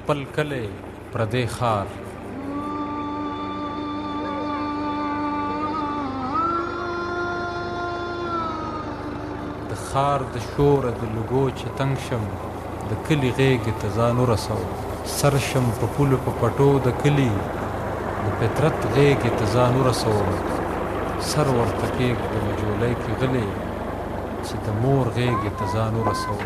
خپل کلی پردی ښار. د ښار د شوره د لوګو چې تنګ شم، د کلي غېږې ته ځان ورسوم. سر شم په پولو په پټو د کلي، د فطرت غېږې ته ځان ورسوم. سر ورته کېږدم جولۍ کې غلی، چې د مور غېږې ته ځان ورسوم.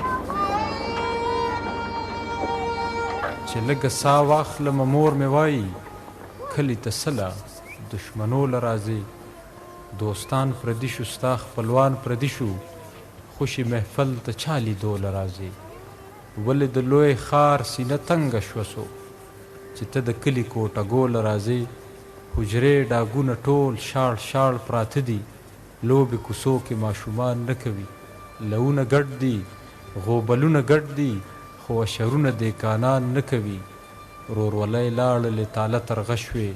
چې لږه ساه واخلم مور مې وایي کلي ته سله دشمنو له راځي. دوستان پردي شو ستا خپلوان پردي شو، خوشي محفل ته چا لیدو له راځي. ولې د لوی ښار سینه تنګه شوه سو، چې ته د کلي کوټګو له راځې. حجرې ډاګونه ټول شاړ شاړ پراته دي، لوبې کوڅو کې ماشومان نه کوي. لونه ګډ دي، غوبلونه ګډ دي، خو اشرونه دیکانان نه کوي. ورورولۍ لاړلې تاله ترغه شوې،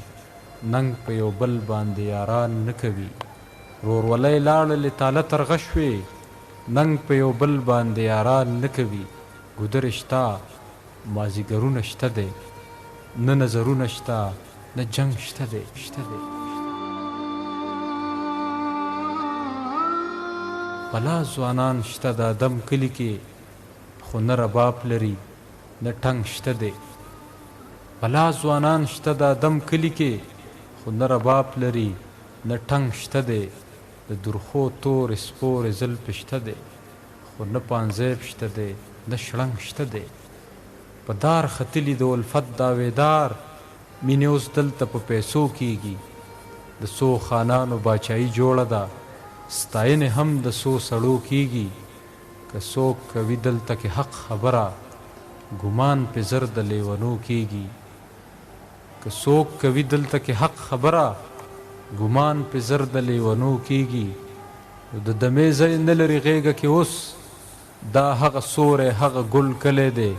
ننګ په یو بل باندې یاران نه کوي. ورورولۍ لاړلې تاله ترغه شوې، ننګ په یو بل باندې یاران نه کوي. ګودرې شته مازیګرونه شته دی، نه نظرونه شته نه جنګ شته دی. بلا ځوانان شته د ادم کلي کې، خو نه رباب لري نه ټنګ شته دی. بلا ځوانان شته د ادم کلي کې، خو نه رباب لري نه ټنګ شته دی. د درخو تورې سپورې زلفې شته دی، خو نه پانزیب شته دی نه شړنګ شته دی. په دار ختلي د الفت داویدار، مینې اوس دلته په پیسو کېږي. د څو خانانو باچایي جوړه ده، ستاینې هم د څو سړو کېږي. که څوک کوي دلته کې حق خبره، ګمان پې زر د لیونو کېږي. که څوک کوي دلته کې حق خبره، ګمان پې زر د لیونو کېږي. د دمې ځای نه لري غېږه کې اوس، دا هغه سوری هغه ګل کلی دی.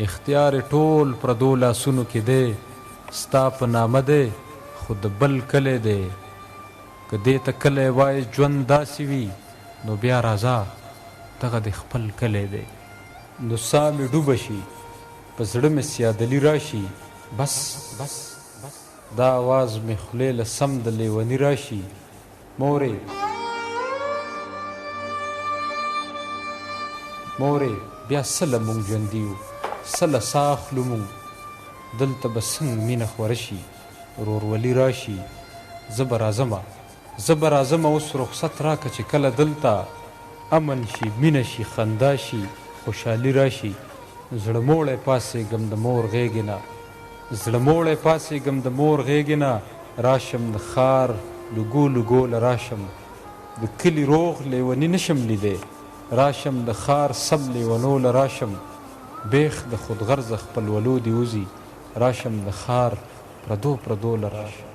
اختیار ټول پردو لاسونو کې دی، ستا په نامه دی خو د بل کلی دی. که دې ته کلی وایي ژوند داسې وي، نو بیا راځه دغه د خپل کلی دی. نو ساه مې ډوبه شي، په زړه مې سیادلي راشي. بس دا آواز مې خولې له سم د لیوني راشي. مورې بیا سله مونږ ژوندي یو، سله ساه اخلو مونږ. دلته به څنګه مینه خوره شي، ورورولي راشي. زه به راځمه اوس رخصت راکه، چې کله دلته امن شي، مینه شي، خندا شي، خوشحالي راشي. زړه موړی پاڅېږم د مور غېږې نه، زړه موړی پاڅېږم د مور غېږې نه. راشم د ښار لوګو له راشم، د کلي روغ لیوني نشم لیدی. راشم د ښار سم لیونو له راشم، بیخ د خودغرضه خپلولو دې وځي. راشم د ښار پردو له راشم.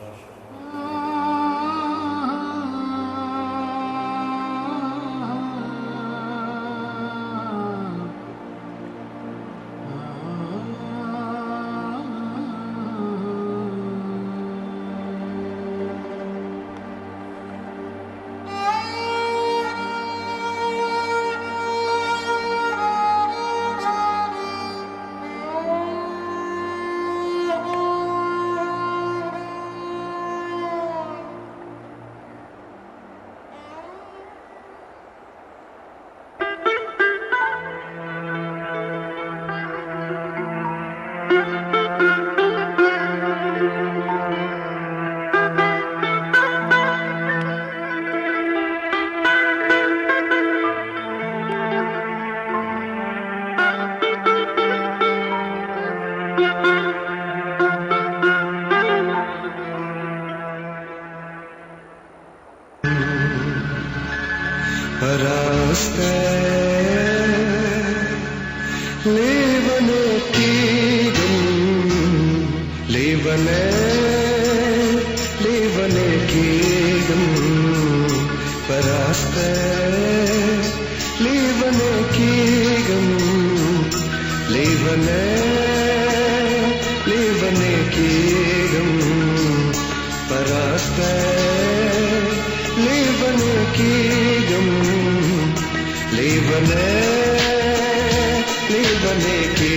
लेवने के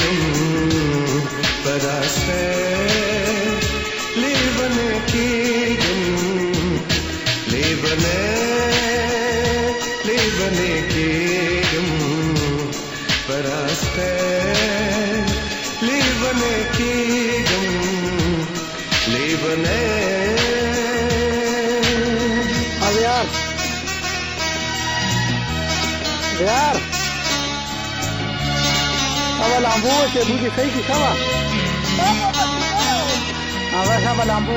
गम बरसते लेबने की गम लेबने की गम बरसते लेबने की गम लेबने अब यार अब lampu ce duke kai ki sama a ba sama lampu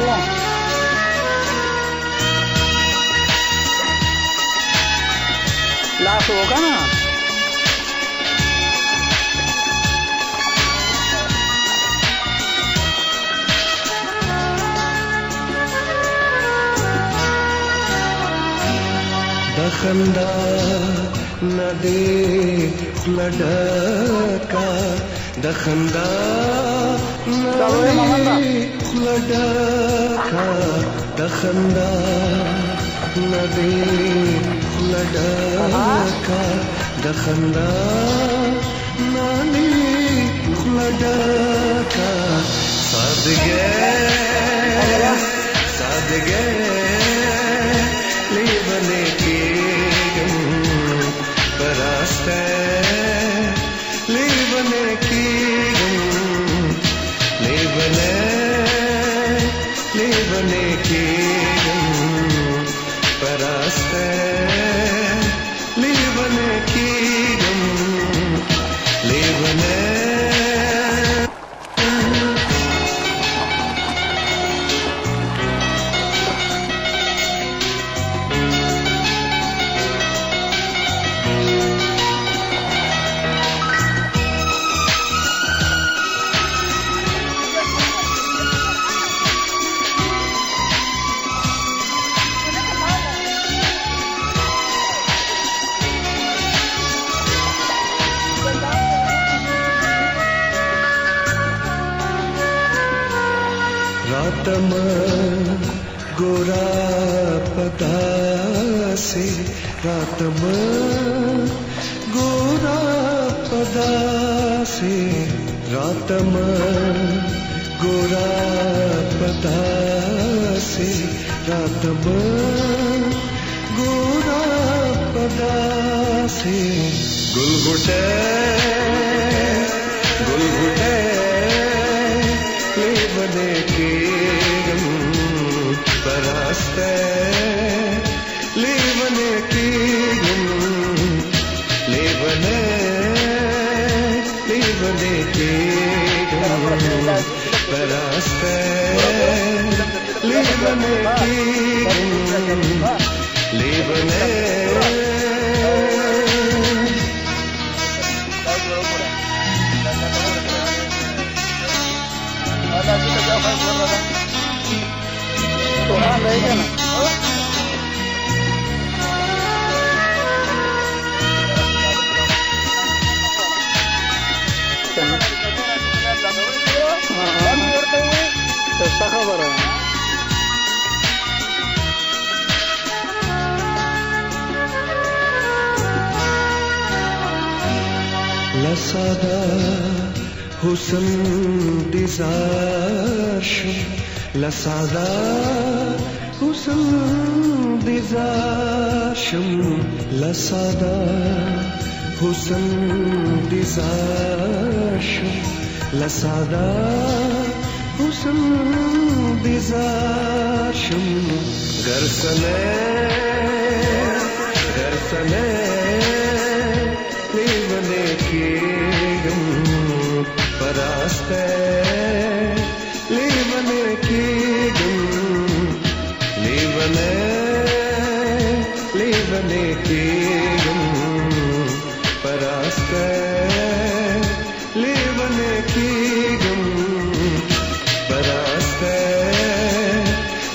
la so kana दखंदा नदे लड़का दखंदा नदे लड़का दखंदा नदे लड़का दखंदा नानी लड़का सादगे लेबने की गम बरसते लेबने की गम लेबने की गम बरसते लेबने की गम लेबने रातम गोरा पदासे रातम गोरा पदासे रातम गोरा पदासे रातम गोरा पदासे गुलगुटे लेबने की गम बरसते लेबने की गम लेबने की गम बरसते लेबने की गम लेबने तो हाँ रहेगा ना सस्ता खबर है लसादा हुसन दिजार्शम लसादा हुसन दिजार्शम लसादा हुसन दिजार्शम लसादा हुसन दिजार्शम गरसने लेबने की गम बरसते लेबने की गम लेबने की गम बरसते लेबने की गम बरसते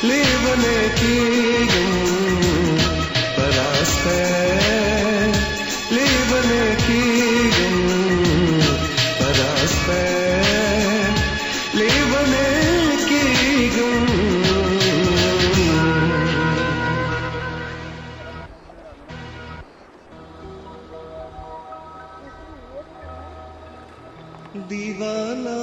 लेबने की गम बरसते लेबने की गम बरसते लेबने की गम दीवाना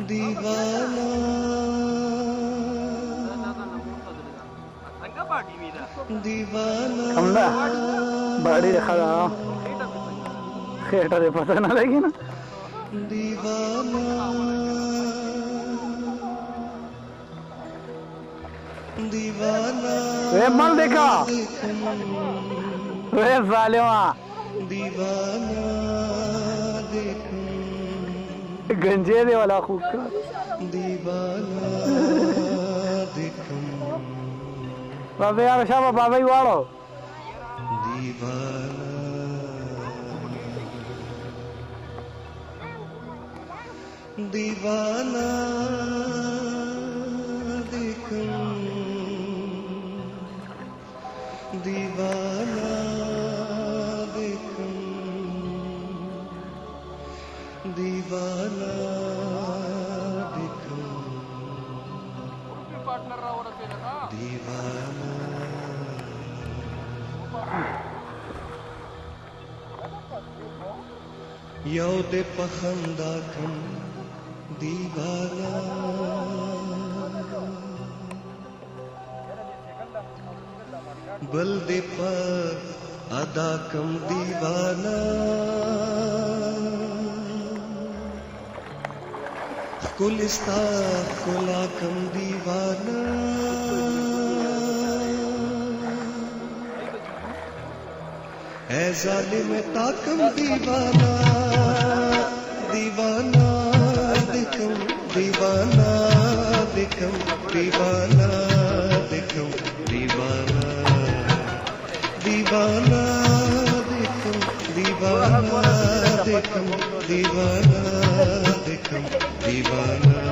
दीवाना दीवाना कमला बाड़ी रखा था खेटा दे पता ना लगी ना दीवाना दीवाना वे मल देखा वे सालिमा दीवाना देखूं गंजे दे वाला खूब का दीवाना देखूं बाबे यार शाबा बाबा ही वालो दीवाना दीवाना देखूं दीवाना देखूं दीवाना देखूं दीवाना यौदे पखंदा कम दीवाना बल्दे पर अदा कम दीवाना कुलिस्ता कुला कम दीवाना ऐ जालिम ताकम दीवाना दीवाना दिखम दीवाना दिखम दीवाना दिखम दीवाना दीवाना दिखम दीवाना दिखम दीवाना दिखम दीवाना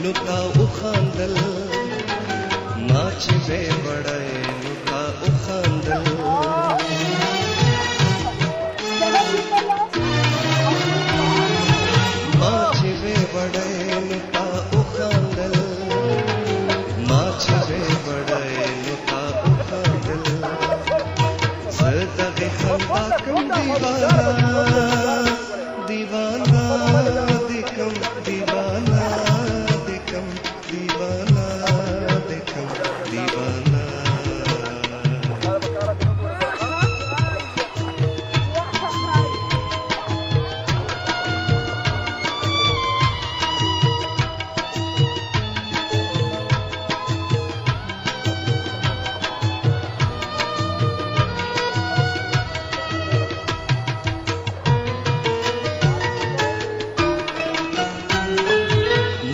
नुका उखांदल नाच बे बड़े नुका उखांदल नाच बे बड़े नुका उखांदल नाच बे बड़े नुका उखांदल सदके खंदा कम दीवाना दीवाना दिकम दीवाना दीवाना देखो दीवाना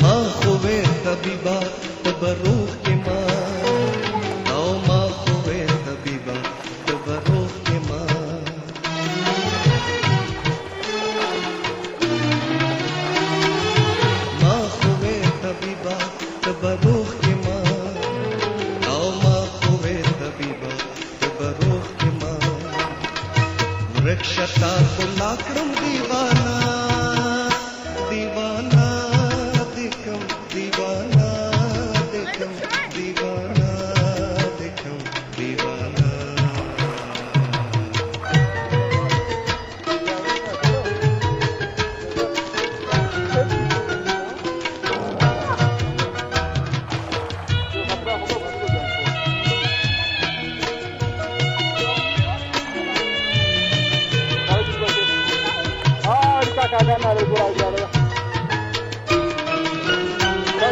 माँ खुबे तबीबा तबरूख के माँ आओ माँ खुबे तबीबा तबरूख के माँ माँ खुबे तबीबा तबरूख के माँ आओ माँ खुबे तबीबा तबरूख के माँ वृक्षता को लाकड़म दीवाना दीवाना दिखम दीवाना दिखम दीवाना दिखम दीवाना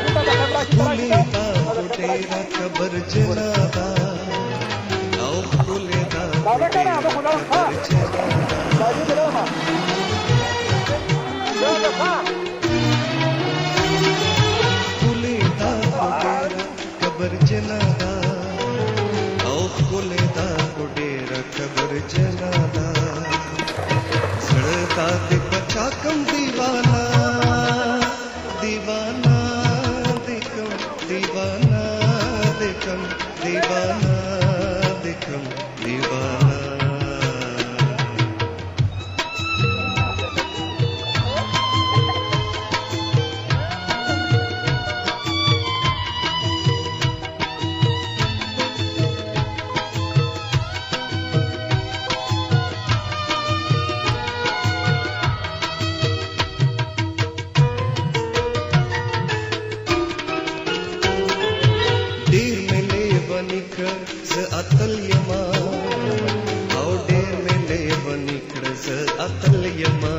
खुलेदा तेरा कबर जलादा आओ खुलेदा तेरा कबर जलादा खुलेदा तेरा कबर जलादा आओ खुलेदा तेरा कबर जलादा सड़ता ते पचा कम दीवाना दीवाना देखो दीवाना देखो निकळ ज अतल यमा आओ डेर में लेव निकळ ज अतल यमा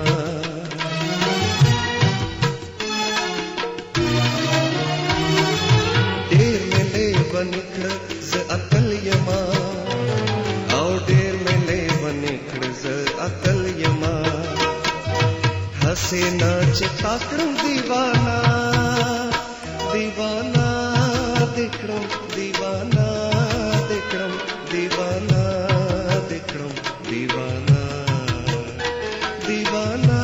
डेर में लेव निकळ ज अतल यमा आओ डेर में लेव निकळ ज अतल यमा हसे नाच ताकड़म दीवाना दीवाना दिक्रम दीवाना दिक्रम दीवाना दिक्रम दीवाना दीवाना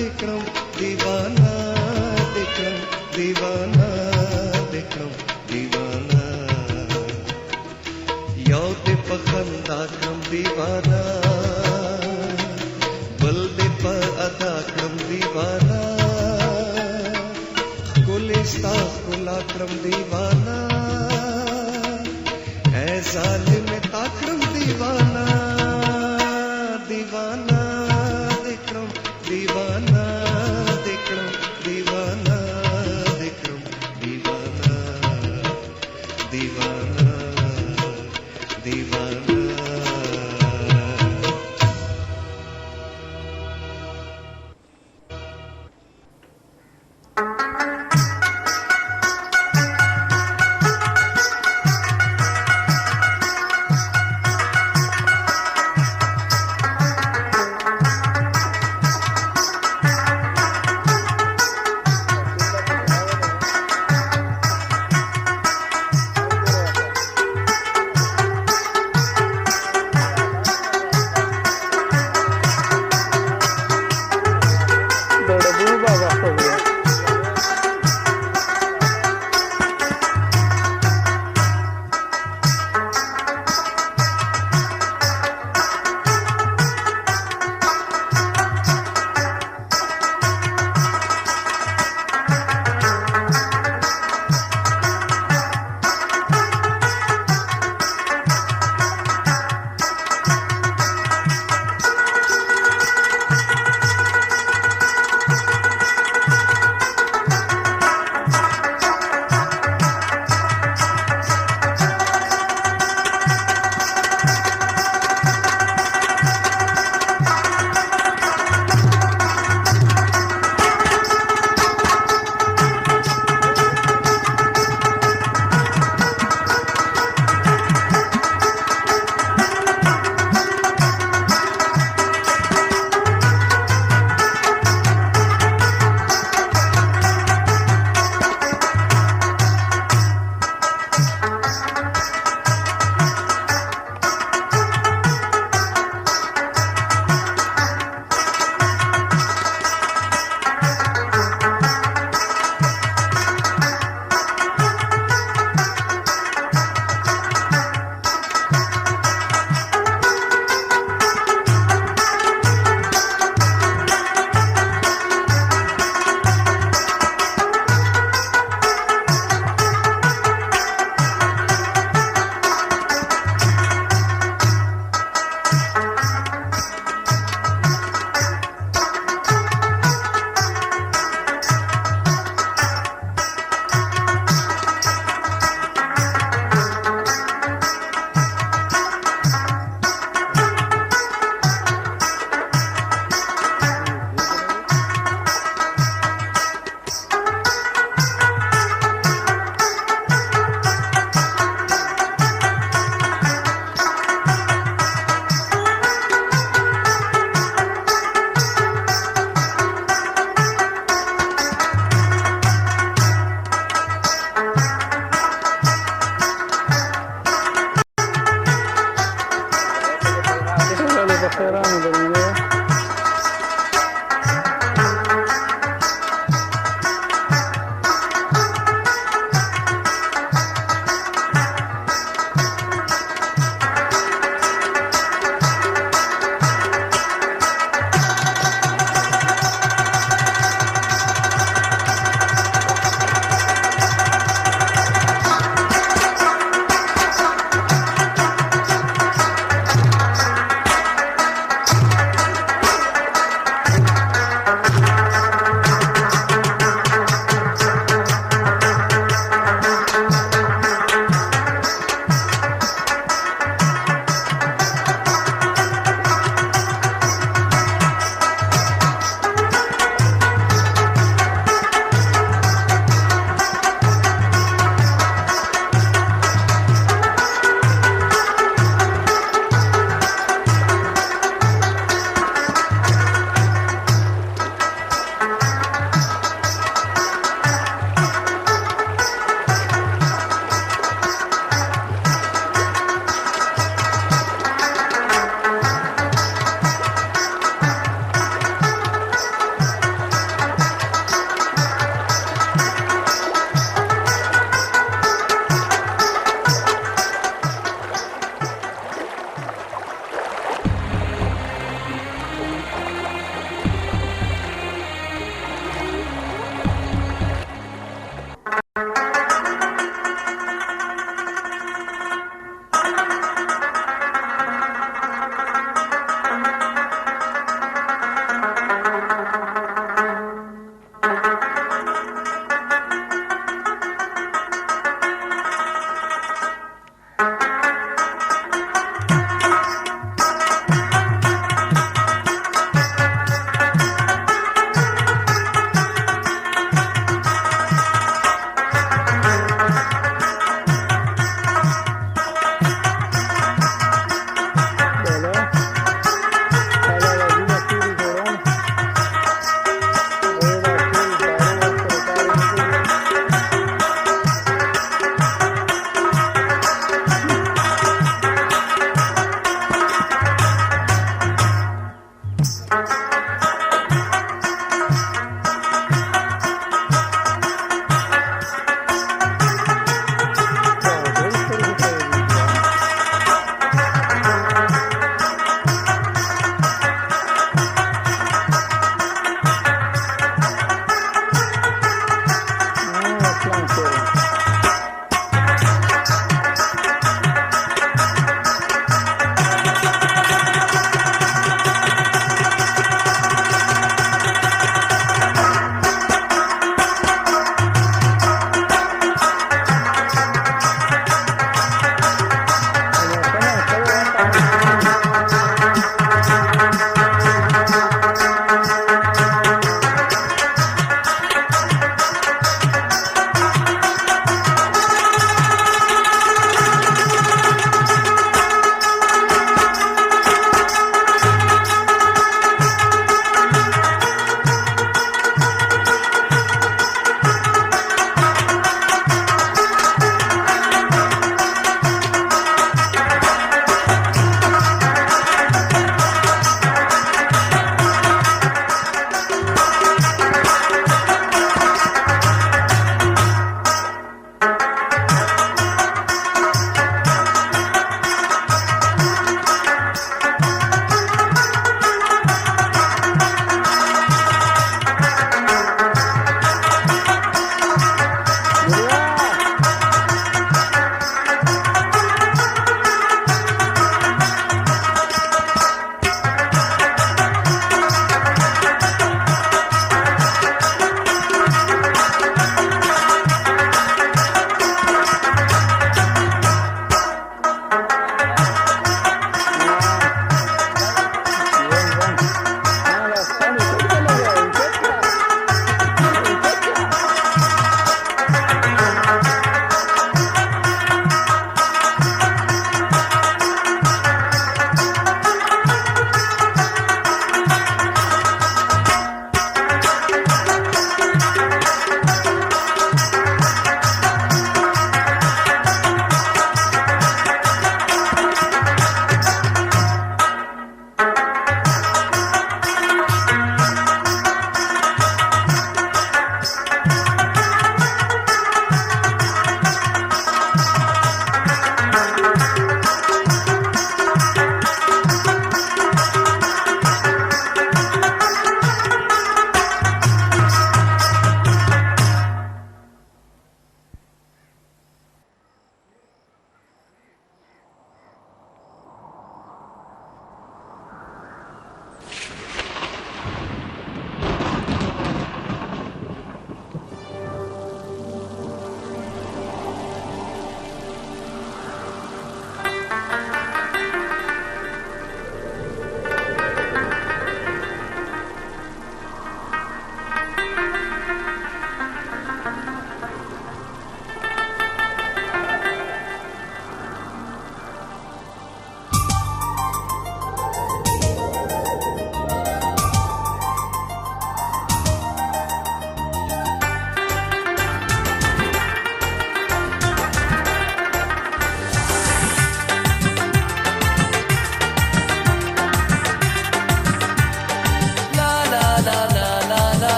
दिक्रम दीवाना दिक्रम दीवाना दिक्रम दीवाना यौ ते पखंदा क्रम दीवाना बल दे प अदा क्रम दीवाना गुलिस्ता गुला क्रम दीवाना है जालिम ताक्रम दीवाना दीवाना दिक्रम दीवाना दिक्रम दीवाना दिक्रम दीवाना दीवाना दीवाना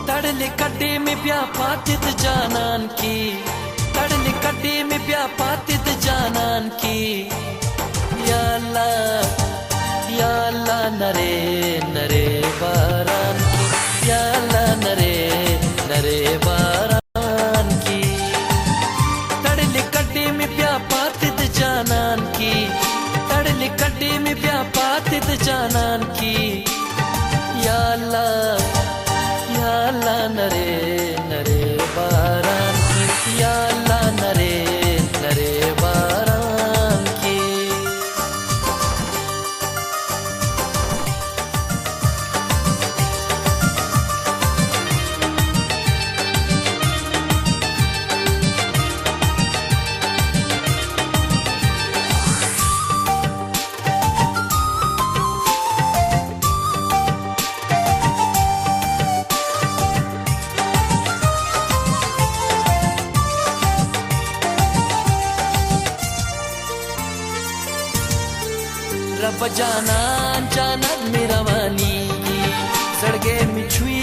तड़ले कड्डे में ब्याह पातित जानान की, तड़ले कड्डे में ब्याह पातित जानान की। या अल्लाह नरे नरे बारान की, या अल्लाह नरे नरे बारान की। तड़ले कड्डे में ब्याह पातित जानान की, तड़ले कड्डे में ब्याह पातित जानान की। या अल्लाह नरे नरे बारान की, या अल्लाह नरे नरे बारान की। रब जानान जानान में रवानीगी सड़गे में छुई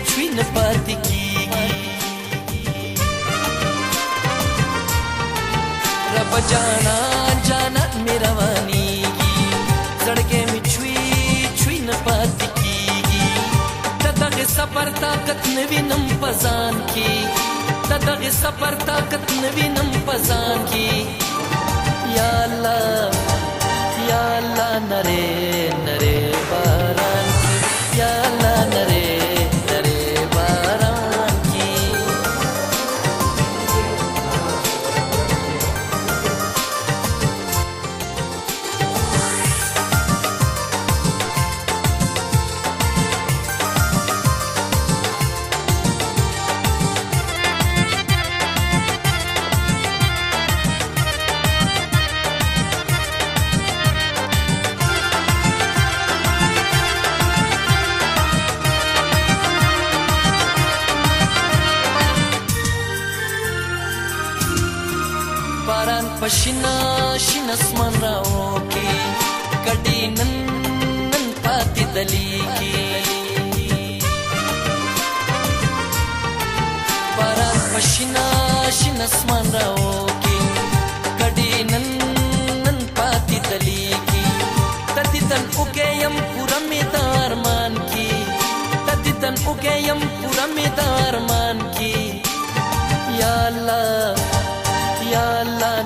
छुई न पाती कीगी रब जानान जानान में रवानीगी सड़गे में छुई छुई न पाती कीगी तदग सबर ताकत नवीनम पजान की तदग सबर ताकत नवीनम पजान की या अल्लाह नरे नरे बारान की या अल्लाह नरे नरे बारान की बारान पशिना शिनस्मन राओके कडी नन पाती दली की बारान पशिना शिनस्मन राओके कडी नन पाती दली की तदितन उगेयम पुरमेदार मान की तदितन उगेयम पुरमेदार मान की या अल्लाह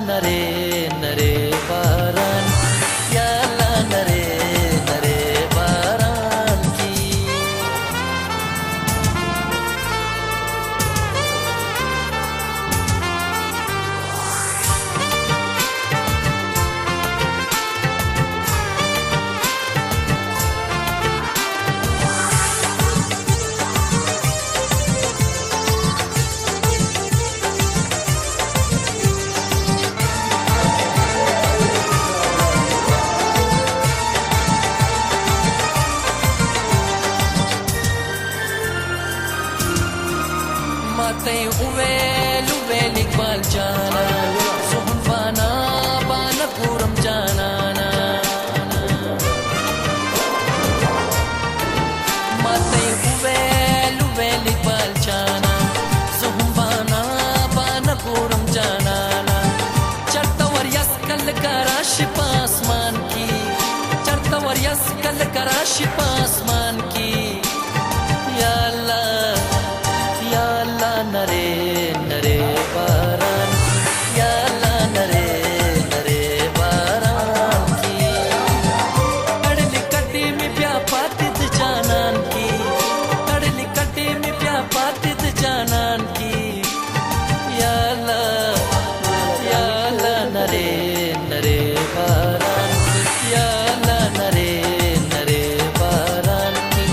नरे नरे बारान या अल्लाह नरे नरे बारान की माते उवेल उवेल इकबाल जाना सुहन बाना बाना पूरम जाना माते उवेल उवेल इकबाल जाना सुहन बाना बाना पूरम जाना चरतवर यस कल कराश पासमान की चरतवर यस कल कराश पासमान की या अल्लाह नरे नरे बारान या अल्लाह नरे नरे बारान की तड़ली कटी में प्या पातित जानान की तड़ली कटी में प्या पातित जानान की या अल्लाह नरे नरे बारान की या अल्लाह नरे नरे बारान की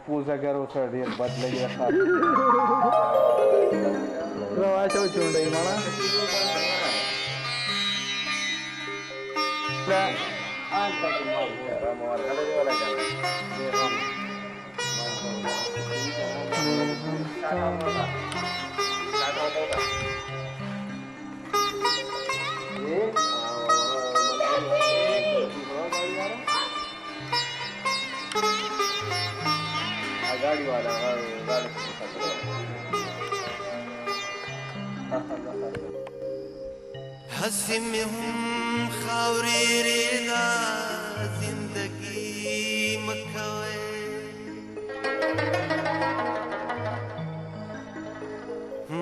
پوز اگر اوسه ډیر بد لګي دا واچو چونډې مانا دا गाड़ी वाला हंसी में हम खावरे रेगा जिंदगी मखवे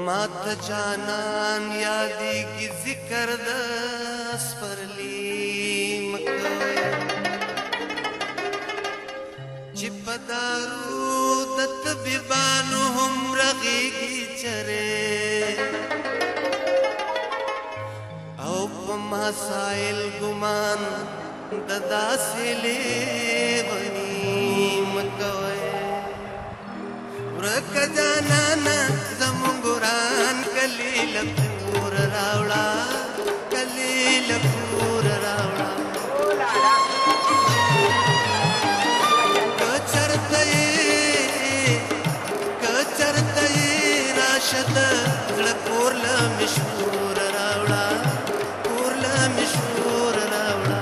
मात जानन यादी की जिक्र दस परली मखवे चिपदारू दत्त बिबानु हम रगेगी चरे औ मसाइल गुमान ददा से ले बनी मकवे रक जाना जमुगुरान कलील पूर रावड़ा कलील पूर रावड़ा राशद पोरला मशहूर रावड़ा पोरला मशहूर रावड़ा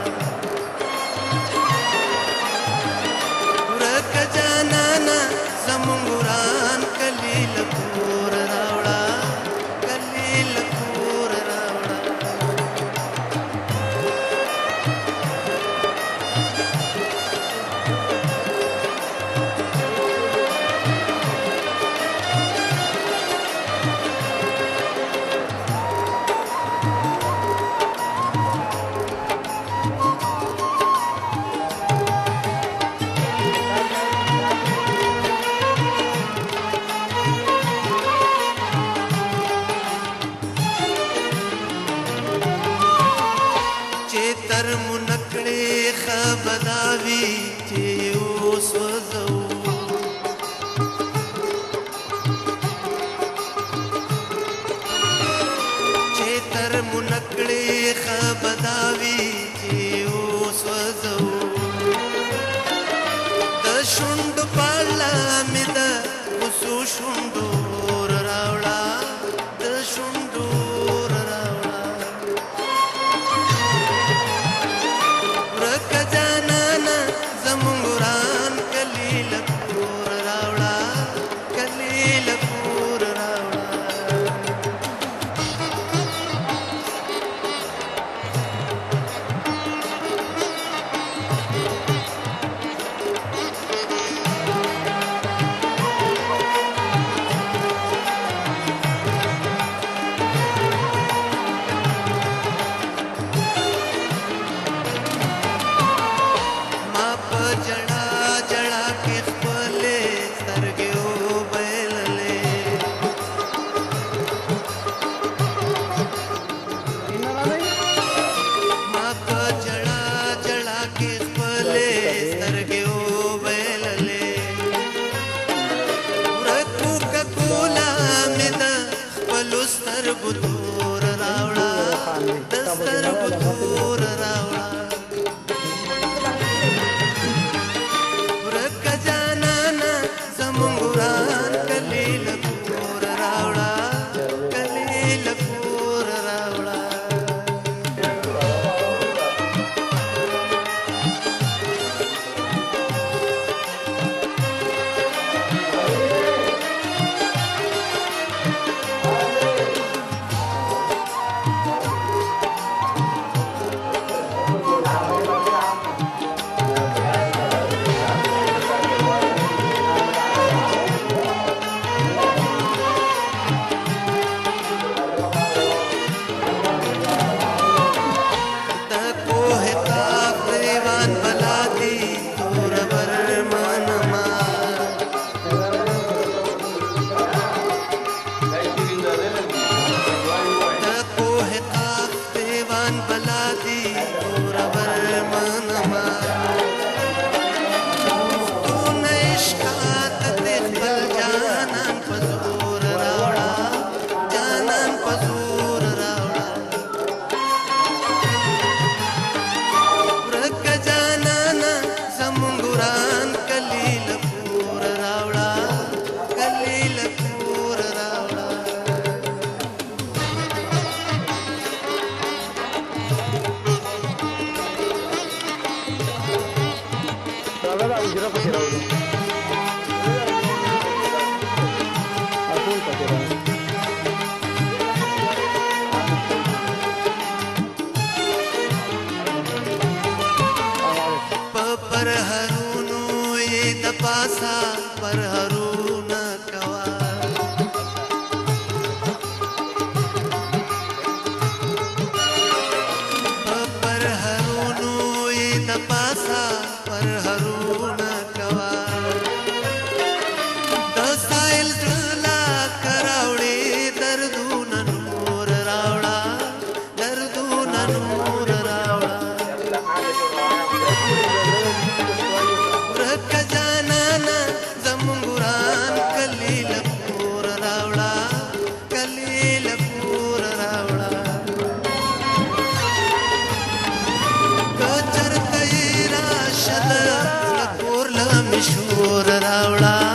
रक जाना जमुगुरान कलील पूर रावड़ा कलील पूर रावड़ा चेतर मुनकड़े खबदावी चेऊस वजो चेतर मुनकड़े खबदावी चेऊस वजो दशुंड पाला मिद उसु शुंडूर रावड़ा दशुंडूर रावड़ा रक जाना जमुगुरान कलील पूर रावड़ा कलील पूर रावड़ा जड़ा जड़ा के खपले सरगे ओ बैलले माप जड़ा जड़ा के खपले सरगे ओ बैलले रकू ककूला मिद खपलुस्तर बुदूर रावड़ा दस्तर बुदूर रावड़ा जमुगुरान कलील पूर रावड़ा कलील पूर रावड़ा دا اجره پکې راوړو ټول پکې راوړو پر هرونو یې د پاسا پر هرونه کوا پر هرونو یې د پاسا پر هرونه کوا د سایل زړه کراوړې دردونه نور راوړه دردونه نور راوړه زمونګوران کلیل پور راوړه کلیل پور راوړه کچر تیرا شد کور ل مشهور راوړه